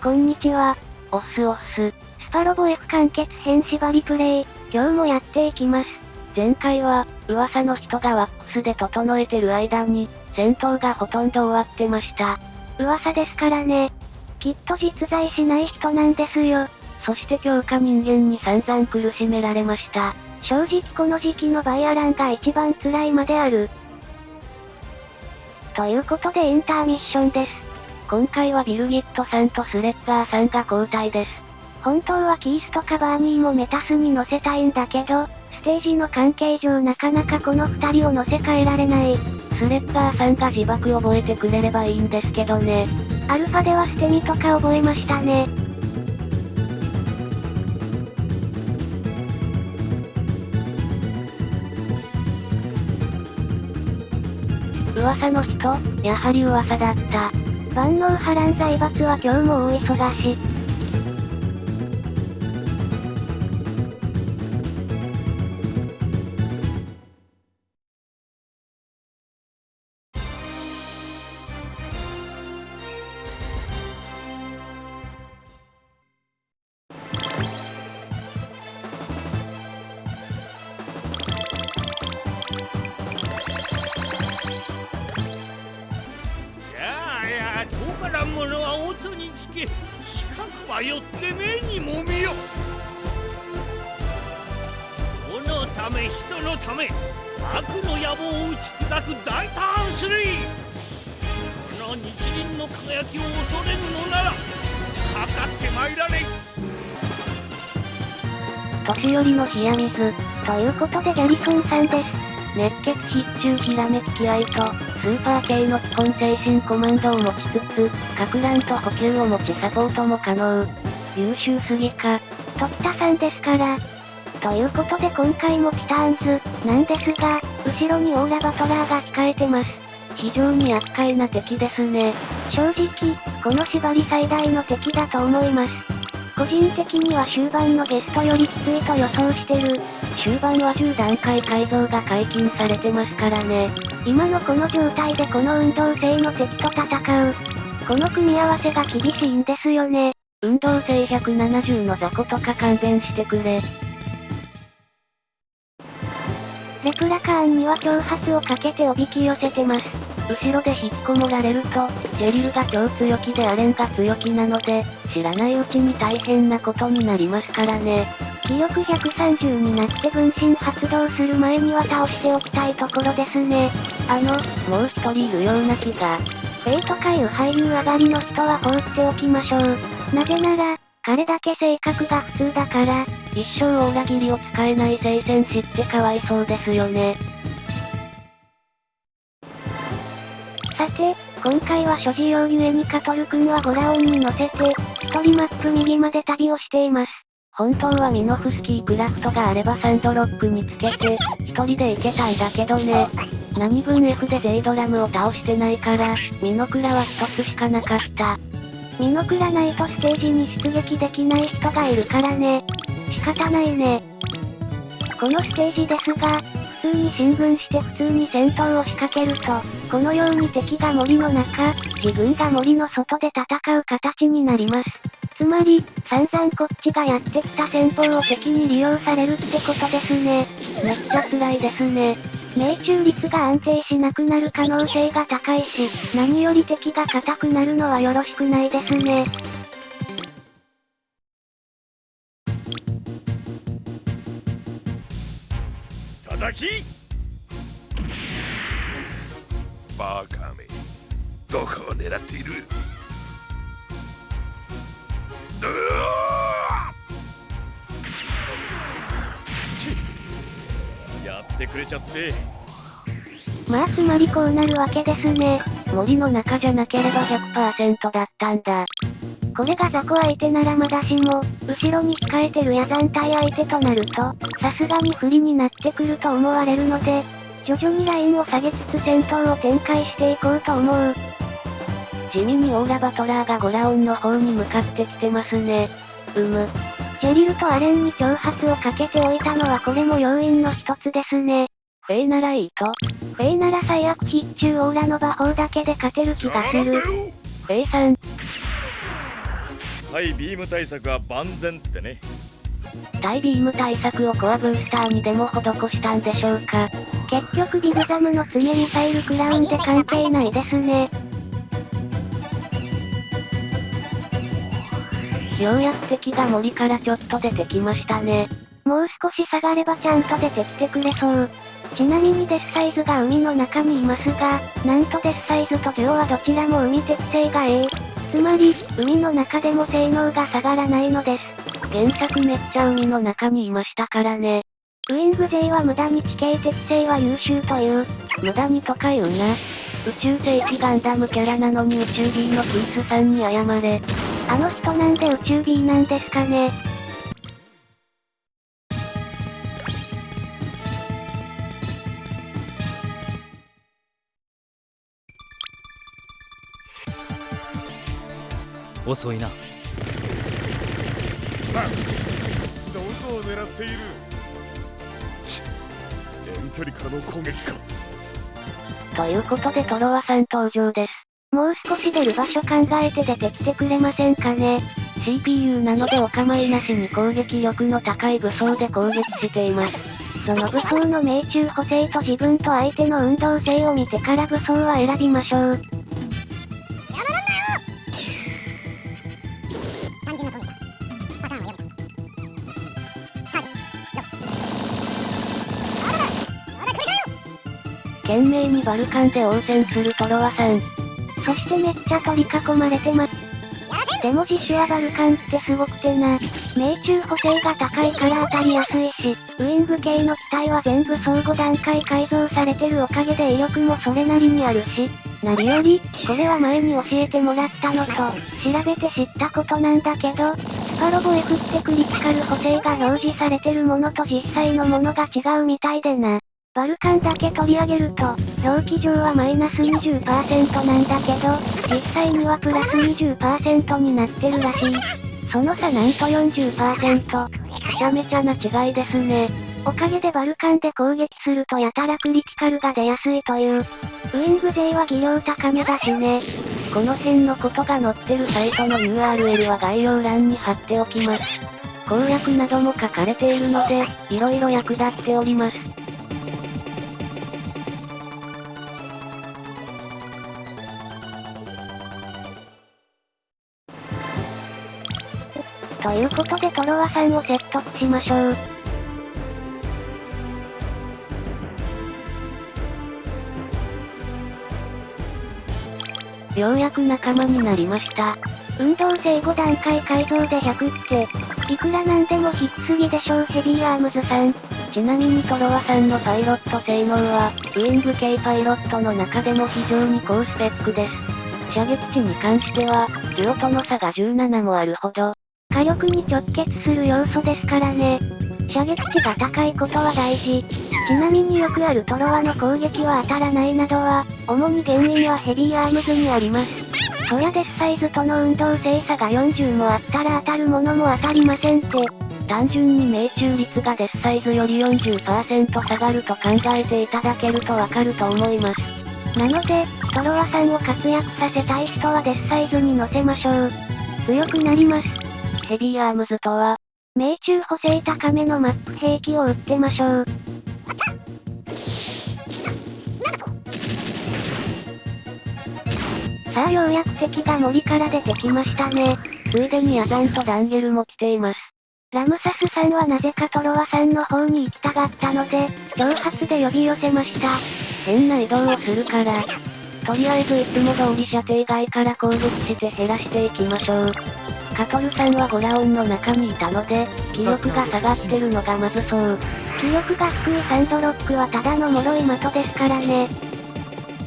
こんにちは。おっすおっす。スパロボ F 完結編縛りプレイ、今日もやっていきます。前回は、噂の人がワックスで整えてる間に、戦闘がほとんど終わってました。噂ですからね。きっと実在しない人なんですよ。そして強化人間に散々苦しめられました。正直この時期のバイアランが一番辛いまである。ということでインターミッションです。今回はビルギットさんとスレッガーさんが交代です。本当はキースとかバーニーもメタスに乗せたいんだけど、ステージの関係上なかなかこの二人を乗せ替えられない。スレッガーさんが自爆覚えてくれればいいんですけどね。アルファでは捨て身とか覚えましたね。噂の人、やはり噂だった。万能波乱財閥は今日も大忙し。わからんものは音に聞け、視覚はよって目にも見よ。世のため人のため、悪の野望を打ち砕く大胆スリー。この日輪の輝きを恐れぬのなら、かかってまいられい。年寄りの冷や水。ということでギャリソンさんです。熱血必中ひらめき気合と、スーパー系の基本精神コマンドを持ちつつ、か乱と補給を持ちサポートも可能。優秀すぎか。時田さんですから。ということで今回もティターンズ、なんですが、後ろにオーラバトラーが控えてます。非常に厄介な敵ですね。正直、この縛り最大の敵だと思います。個人的には終盤のゲストよりきついと予想してる。終盤は10段階改造が解禁されてますからね。今のこの状態でこの運動性の敵と戦う。この組み合わせが厳しいんですよね。運動性170の雑魚とか勘弁してくれ。レプラカーンには挑発をかけておびき寄せてます。後ろで引っこもられると、ジェリルが超強気でアレンが強気なので、知らないうちに大変なことになりますからね。気力130になって分身発動する前には倒しておきたいところですね。もう一人いるような気が。フェイとかいう俳優上がりの人は放っておきましょう。なぜなら、彼だけ性格が普通だから、一生オーラ切りを使えない聖戦士ってかわいそうですよね。さて、今回は所持用ゆえにカトル君はゴラオンに乗せて、一人マップ右まで旅をしています。本当はミノフスキークラフトがあればサンドロックにつけて、一人で行けたんだけどね。何分 F でゼイドラムを倒してないから、ミノクラは一つしかなかった。ミノクラないとステージに出撃できない人がいるからね。仕方ないね。このステージですが、普通に進軍して普通に戦闘を仕掛けると、このように敵が森の中、自分が森の外で戦う形になります。つまり、散々こっちがやってきた戦法を敵に利用されるってことですね。めっちゃ辛いですね。命中率が安定しなくなる可能性が高いし、何より敵が硬くなるのはよろしくないですね。叩きバカめ、どこを狙っている？やってくれちゃって。まあつまりこうなるわけですね。森の中じゃなければ 100% だったんだ。これが雑魚相手ならまだしも、後ろに控えてる野山隊相手となると、さすがに不利になってくると思われるので、徐々にラインを下げつつ戦闘を展開していこうと思う。地味にオーラバトラーがゴラオンの方に向かってきてますね。ジェリルとアレンに挑発をかけておいたのはこれも要因の一つですね。フェイならいいと。フェイなら最悪必中オーラの馬砲だけで勝てる気がする。フェイさん。対ビーム対策は万全ってね。対ビーム対策をコアブースターにでも施したんでしょうか。結局ビグザムの常ミサイルクラウンで関係ないですね。ようやく敵が森からちょっと出てきましたね。もう少し下がればちゃんと出てきてくれそう。ちなみにデスサイズが海の中にいますが、なんとデスサイズとデュオはどちらも海適性が A。つまり、海の中でも性能が下がらないのです。原作めっちゃ海の中にいましたからね。ウィング J は無駄に地形適性は優秀という。無駄にとか言うな。宇宙世紀ガンダムキャラなのに宇宙 B のキースさんに謝れ。あの人なんで宇宙 B なんですかね。遅いな。どこを狙っている。遠距離からの攻撃か。ということでトロワさん登場です。もう少し出る場所考えて出てきてくれませんかね。CPU なのでお構いなしに攻撃力の高い武装で攻撃しています。その武装の命中補正と自分と相手の運動性を見てから武装は選びましょう。懸命にバルカンで応戦するトロワさん。そしてめっちゃ取り囲まれてます。でも自主はバルカンってすごくてな。命中補正が高いから当たりやすいし、ウィング系の機体は全部相互段階改造されてるおかげで威力もそれなりにあるし、何より、これは前に教えてもらったのと、調べて知ったことなんだけど、スパロボ F ってクリティカル補正が表示されてるものと実際のものが違うみたいでな。バルカンだけ取り上げると、表記上はマイナス 20% なんだけど、実際にはプラス 20% になってるらしい。その差なんと 40%。めちゃめちゃな違いですね。おかげでバルカンで攻撃するとやたらクリティカルが出やすいという。ウィング J は技量高めだしね。この辺のことが載ってるサイトの URL は概要欄に貼っておきます。攻略なども書かれているので、色々役立っております。ということでトロワさんを説得しましょう。ようやく仲間になりました。運動性5段階改造で100って、いくらなんでも低すぎでしょうヘビーアームズさん。ちなみにトロワさんのパイロット性能は、ウィング系パイロットの中でも非常に高スペックです。射撃値に関しては、デュオとの差が17もあるほど。火力に直結する要素ですからね。射撃値が高いことは大事。ちなみによくあるトロワの攻撃は当たらないなどは、主に原因はヘビーアームズにあります。そりゃデスサイズとの運動性差が40もあったら当たるものも当たりませんって。単純に命中率がデスサイズより 40% 下がると考えていただけるとわかると思います。なので、トロワさんを活躍させたい人はデスサイズに乗せましょう。強くなります。ヘビーアームズとは、命中補正高めのマック兵器を撃ってましょう。さあようやく敵が森から出てきましたね。ついでにヤザンとダンゲルも来ています。ラムサスさんはなぜかトロワさんの方に行きたがったので、挑発で呼び寄せました。変な移動をするから。とりあえずいつも通り射程外から攻撃して減らしていきましょう。カトルさんはゴラオンの中にいたので、気力が下がってるのがまずそう。気力が低いサンドロックはただの脆い的ですからね。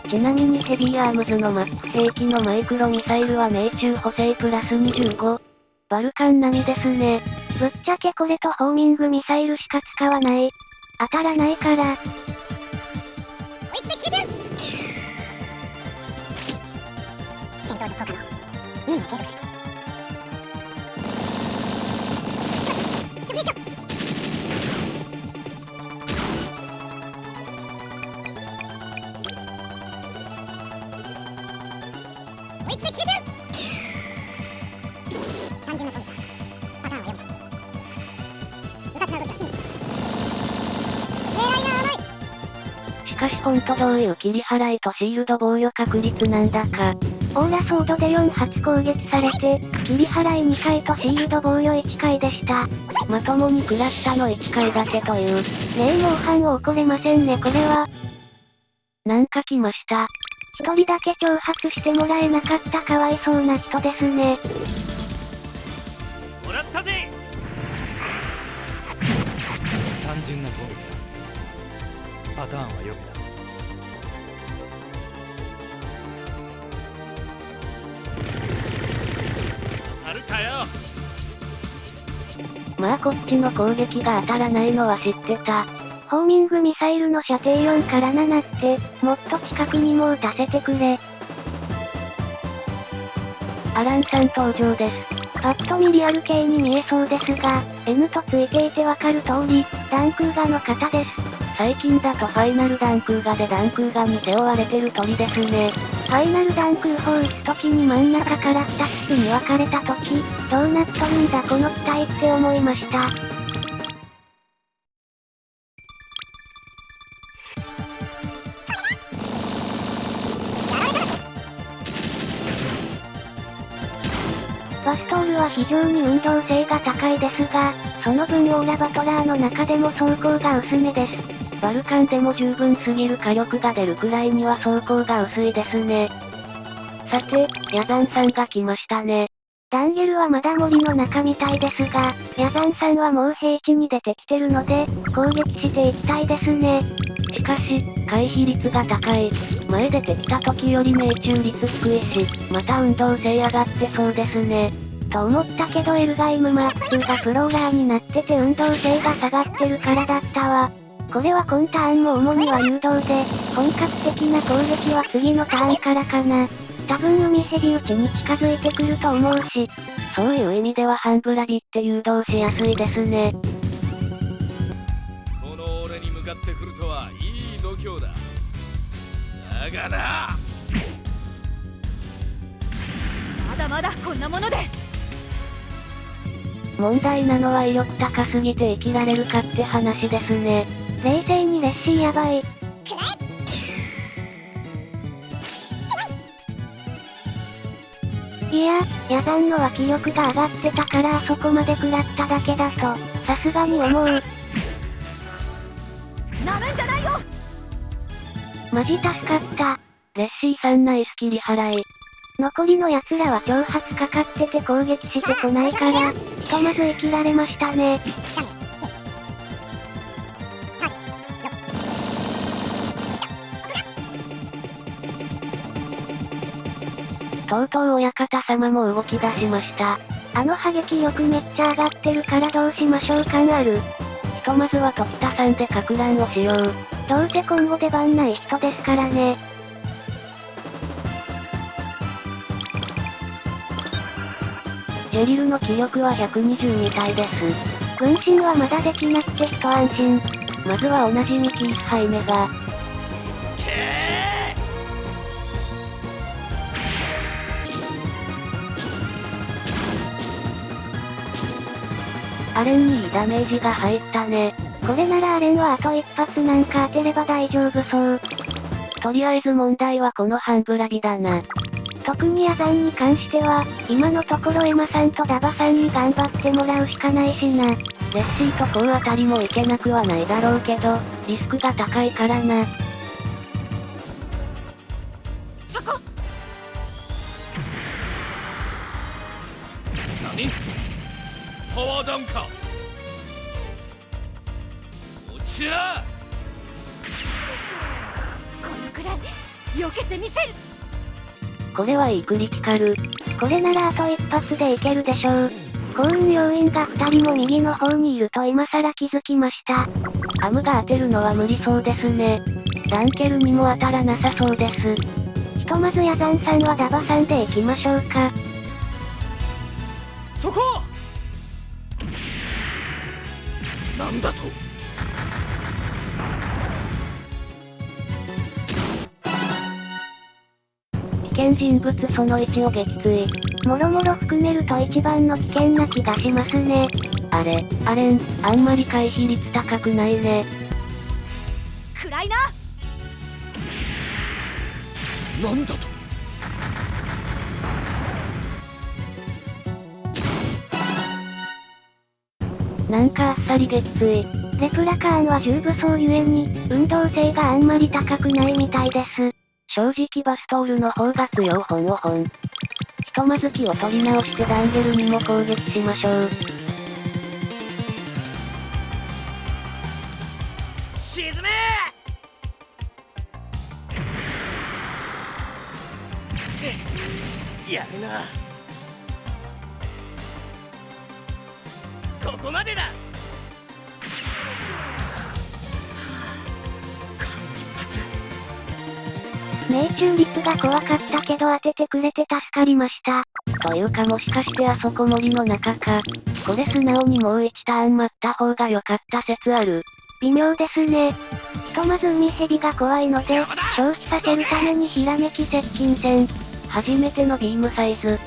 ちなみにヘビーアームズのマック兵器のマイクロミサイルは命中補正プラス25。バルカン並みですね。ぶっちゃけこれとホーミングミサイルしか使わない。当たらないから。かしほんとどういう切り払いとシールド防御確率なんだか。オーラソードで4発攻撃されて、切り払い2回とシールド防御1回でした。まともに食らったの1回だけという。ねえモンハンを怒れませんねこれは。なんか来ました。一人だけ挑発してもらえなかったかわいそうな人ですね。もらったぜ。単純な攻撃だ。パターンは読めた。当たるかよ。まあこっちの攻撃が当たらないのは知ってた。ホーミングミサイルの射程4から7って、もっと近くにも撃たせてくれ。アランさん登場です。パッと見リアル系に見えそうですが、N とついていてわかる通り、ダンクーガの方です。最近だとファイナルダンクーガでダンクーガに背負われてる鳥ですね。ファイナルダンクー砲撃つ時に真ん中から2つに分かれた時、どうなっとるんだこの機体って思いました。バストールは非常に運動性が高いですが、その分オーラバトラーの中でも装甲が薄めです。バルカンでも十分すぎる火力が出るくらいには装甲が薄いですね。さて、ヤザンさんが来ましたね。ダンゲルはまだ森の中みたいですが、ヤザンさんはもう平地に出てきてるので、攻撃していきたいですね。しかし、回避率が高い。前出てきた時より命中率低いし、また運動性上がってそうですね。と思ったけどエルガイムマーク2がフローラーになってて運動性が下がってるからだったわ。これは今ターンも主には誘導で、本格的な攻撃は次のターンからかな。多分海蛇打ちに近づいてくると思うし、そういう意味ではハンブラビって誘導しやすいですね。この俺に向かってくるとはいい度胸だ。だがな。まだまだこんなもので。問題なのは威力高すぎて生きられるかって話ですね。冷静にレッシーやばい。いや、ヤザンのは気力が上がってたからあそこまで食らっただけだと、さすがに思う。なめんじゃないよ。マジ助かった。レッシーさんナイス切り払い。残りの奴らは挑発かかってて攻撃してこないから、ひとまず生きられましたね。とうとう親方様も動き出しました。あの破撃力めっちゃ上がってるからどうしましょう感ある。ひとまずは時田さんでか乱をしよう。どうせ今後出番ない人ですからね。ジェリルの気力は120みたいです。分身はまだできなくて一安心。まずはおなじみキースハイメガ。アレンにいいダメージが入ったね。これならアレンはあと一発なんか当てれば大丈夫そう。とりあえず問題はこのハンブラビだな。特にヤザンに関しては、今のところエマさんとダバさんに頑張ってもらうしかないしな。レッシーとこうあたりもいけなくはないだろうけど、リスクが高いからな。そこ。何？パワーダウンか。落ちな。このくらい避けてみせる。これはいいクリティカル。これならあと一発でいけるでしょう。幸運要員が2人も右の方にいると今更気づきました。アムが当てるのは無理そうですね。ランケルにも当たらなさそうです。ひとまずヤザンさんはダバさんで行きましょうか。そこ。なんだと。危険人物その1を撃墜。もろもろ含めると一番の危険な気がしますね。あれ、アレン、あんまり回避率高くないね。暗いな。なんだと。なんかあっさりげっつい。レプラカーンは重武装ゆえに、運動性があんまり高くないみたいです。正直バストールの方が強ほん。ひとまず気を取り直してダンゲルにも攻撃しましょう。沈めやるな。ここまでだ。命中率が怖かったけど当ててくれて助かりました。というかもしかしてあそこ森の中か。これ素直にもう1ターン待った方が良かった説ある。微妙ですね。ひとまず海蛇が怖いので、消費させるためにひらめき接近戦。初めてのビームサイズ。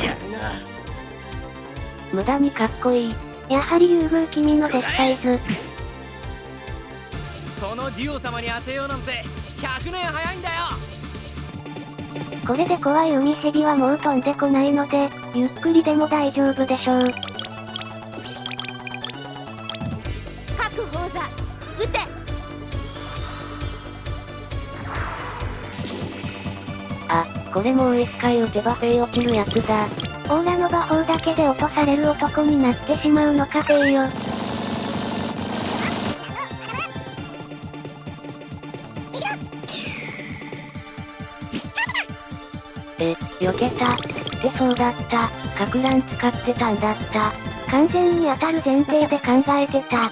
やるな。無駄にかっこいい。やはり優遇君のデスサイズ。そのデュオ様に当てようなんて100年早いんだよ。これで怖い海蛇はもう飛んでこないので、ゆっくりでも大丈夫でしょう。白鵬座撃て。あ、これもう1回撃てばフェイ落ちるやつだ。オーラの魔法だけで落とされる男になってしまうのかフェイよ。避けた。ってそうだった。かく乱使ってたんだった。完全に当たる前提で考えてた。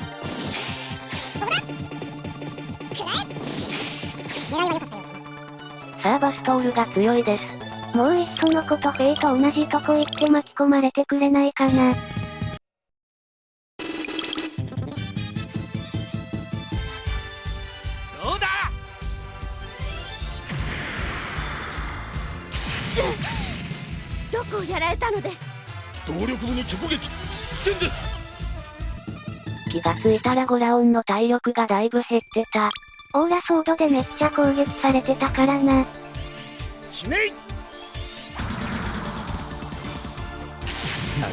さあバストールが強いです。もういっそのことフェイと同じとこ行って巻き込まれてくれないかな。どうだ。どこをやられたのです。動力部に直撃。危険です。気がついたらゴラオンの体力がだいぶ減ってた。オーラソードでめっちゃ攻撃されてたからな。ひめい。なる。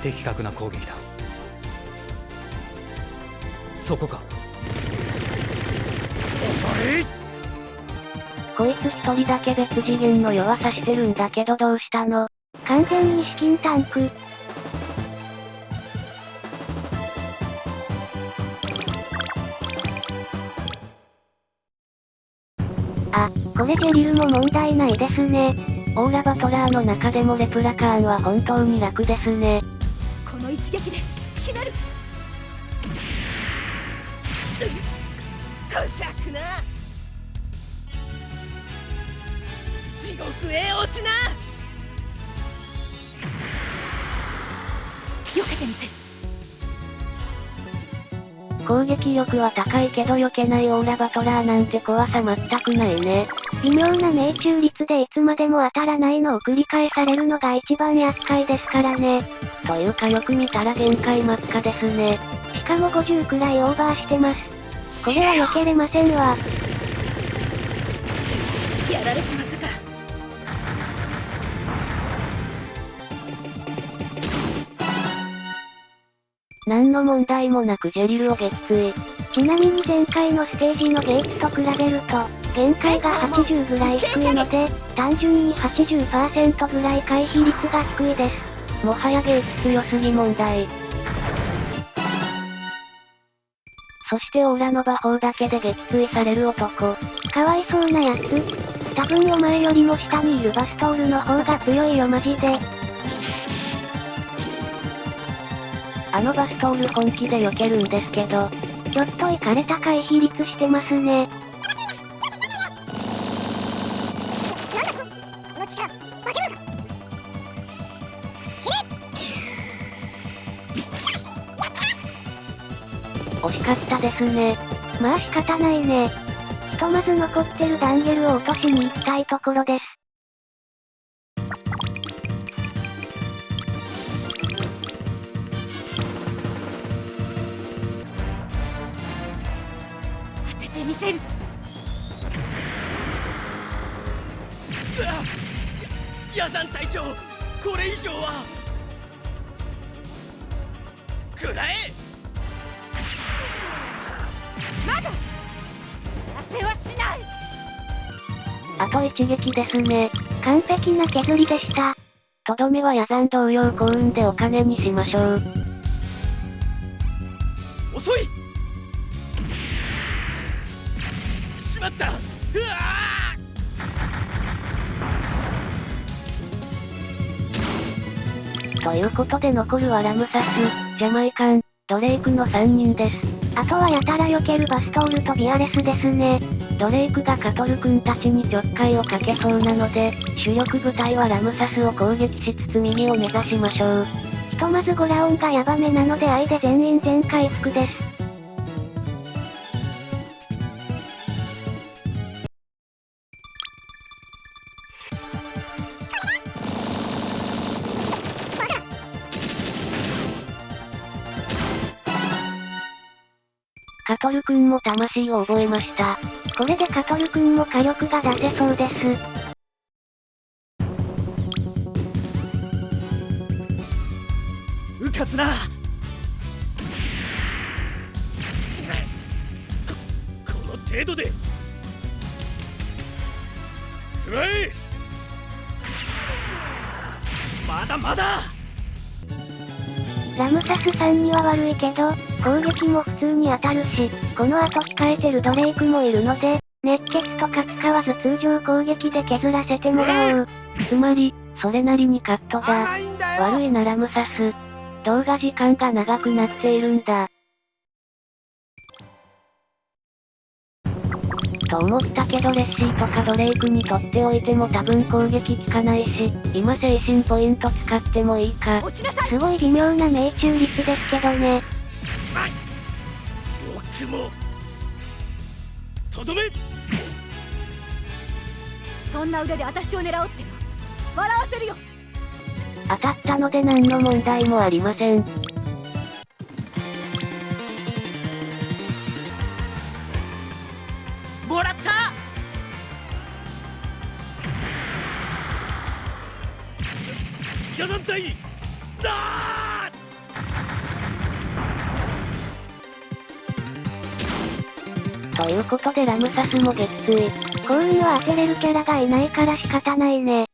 的確な攻撃だ。そこか。こいつ一人だけ別次元の弱さしてるんだけどどうしたの？完全に資金タンク。あ、これジェリルも問題ないですね。オーラバトラーの中でもレプラカーンは本当に楽ですね。この一撃で決める。こしゃくな。地獄へ落ちな。避けてみせる。攻撃力は高いけど避けないオーラバトラーなんて怖さ全くないね。微妙な命中率でいつまでも当たらないのを繰り返されるのが一番厄介ですからね。というかよく見たら限界真っ赤ですね。しかも50くらいオーバーしてます。これは避けれませんわ。やられちまったか。何の問題もなくジェリルを撃墜。ちなみに前回のステージのゲーツと比べると、限界が80ぐらい低いので、単純に 80% ぐらい回避率が低いです。もはやゲーツ強すぎ問題。そしてオーラの魔法だけで撃墜される男。かわいそうなやつ。多分お前よりも下にいるバストールの方が強いよマジで。あのバストール本気で避けるんですけど。ちょっとイカれた回避率してますね。惜しかったですね。まあ仕方ないね。ひとまず残ってるダンゲルを落としに行きたいところです。ヤザン隊長、これ以上はくらえ。まだ痩せはしない。あと一撃ですね。完璧な削りでした。とどめはヤザン同様幸運でお金にしましょう。遅い。しまった。うわということで残るはラムサス、ジャマイカン、ドレイクの3人です。あとはやたら避けるバストールとビアレスですね。ドレイクがカトル君たちにちょっかいをかけそうなので、主力部隊はラムサスを攻撃しつつ右を目指しましょう。ひとまずゴラオンがヤバめなので愛で全員全回復です。カトル君も魂を覚えました。これでカトル君も火力が出せそうです。うかつな。この程度でくらえ。まだまだ。ラムサスさんには悪いけど、攻撃も普通に当たるし、この後控えてるドレイクもいるので、熱血とか使わず通常攻撃で削らせてもらおう。つまり、それなりにカットだ。悪いなラムサス。動画時間が長くなっているんだ。と思ったけどレッシーとかドレイクにとっておいても多分攻撃効かないし、今精神ポイント使ってもいいか。すごい微妙な命中率ですけどね。よくもとどめ。そんな腕で私を狙おうっての笑わせるよ。当たったので何の問題もありません。もらった。ヤザン隊だー。ということでラムサスも撃墜。幸運は当てれるキャラがいないから仕方ないね。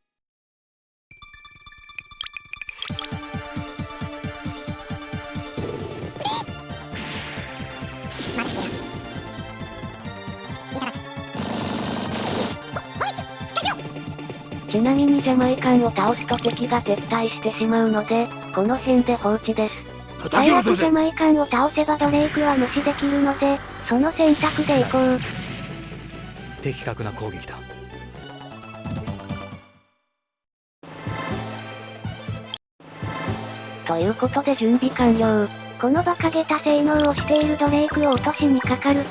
ちなみにジャマイカンを倒すと敵が撤退してしまうので、この辺で放置です。最悪ジャマイカンを倒せばドレイクは無視できるので、その選択でいこう。的確な攻撃だ。ということで準備完了。この馬鹿げた性能をしているドレイクを落としにかかるぞ。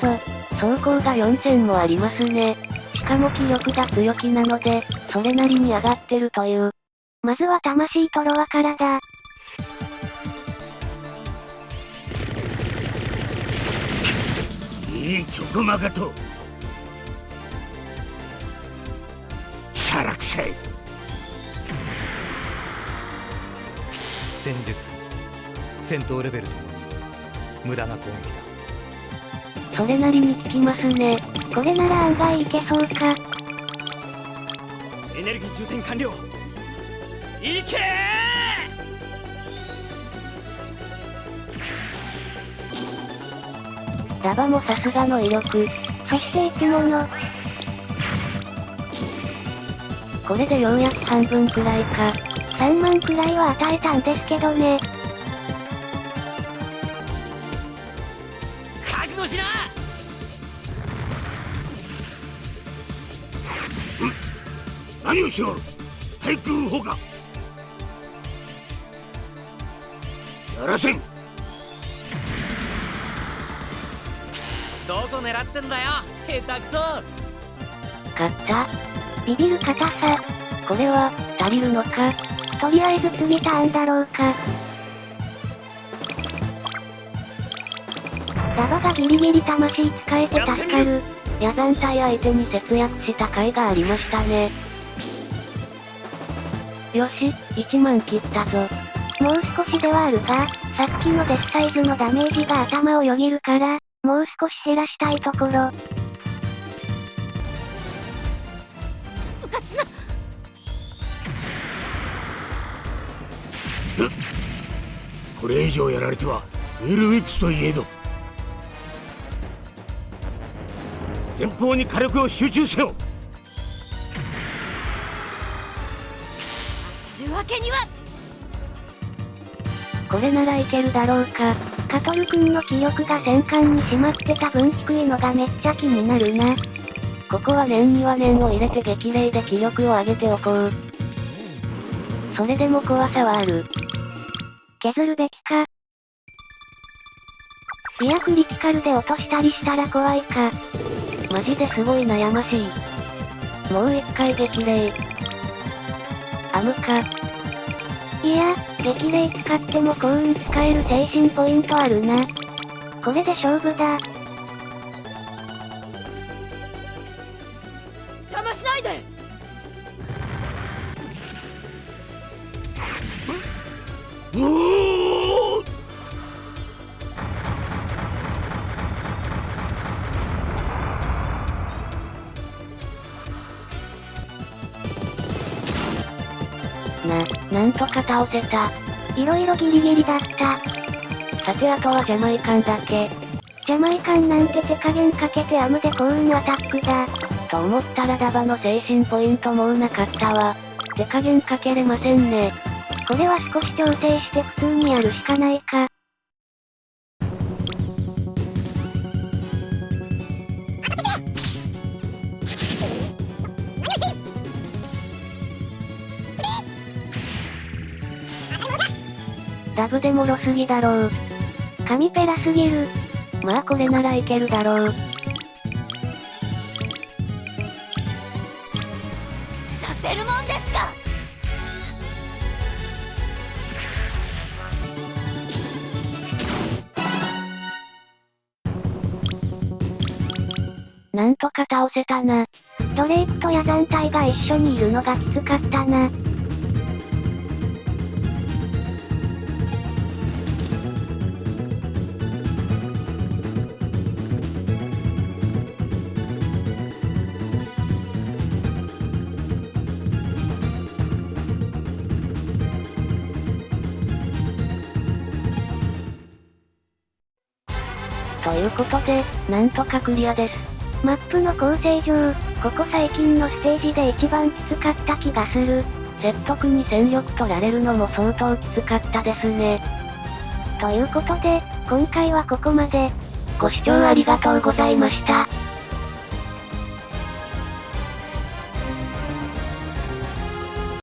走行が4000もありますね。しかも気力が強気なので、それなりに上がってるという。まずは魂トロワからだ。いいチョコマガとしゃらくせい。戦術、戦闘レベルともに無駄な攻撃だ。それなりに効きますね。これなら案外いけそうか。エネルギー充填完了。いけー。ラバもさすがの威力。そしていつもの。これでようやく半分くらいか。3万くらいは与えたんですけどね。覚悟しな。何をしておる。対空砲火やらせん。どこ狙ってんだよ下手くそ。勝った。ビビる硬さ。これは足りるのか。とりあえず次ターンだろうか。ラバがギリギリ魂使えて助かる。ヤザン隊相手に節約した甲斐がありましたね。よし、1万切ったぞ。もう少しではあるが、さっきのデスサイズのダメージが頭をよぎるから、もう少し減らしたいところ。うかつな。これ以上やられてはウィル・ウィプスといえど、前方に火力を集中せよ。するわけには。これならいけるだろうか。カトル君の気力が戦艦にしまってた分低いのがめっちゃ気になるな。ここは念には念を入れて激励で気力を上げておこう。それでも怖さはある。削るべきか。いやクリティカルで落としたりしたら怖いか。マジですごい悩ましい。もう一回激励。アムか。いや、激励使っても幸運使える精神ポイントあるな。これで勝負だ。邪魔しないで。なんとか倒せた。いろいろギリギリだった。さてあとはジャマイカンだけ。ジャマイカンなんて手加減かけてアムで幸運アタックだ。と思ったらダバの精神ポイントもうなかったわ。手加減かけれませんね。これは少し調整して普通にやるしかないか。ダブでもろすぎだろう。神ペラすぎる。まあこれならいけるだろう。させるもんですか。なんとか倒せたな。ドレイクとヤザン隊が一緒にいるのがきつかったな。ということで、なんとかクリアです。マップの構成上、ここ最近のステージで一番きつかった気がする。説得に戦力取られるのも相当きつかったですね。ということで、今回はここまで。ご視聴ありがとうございました。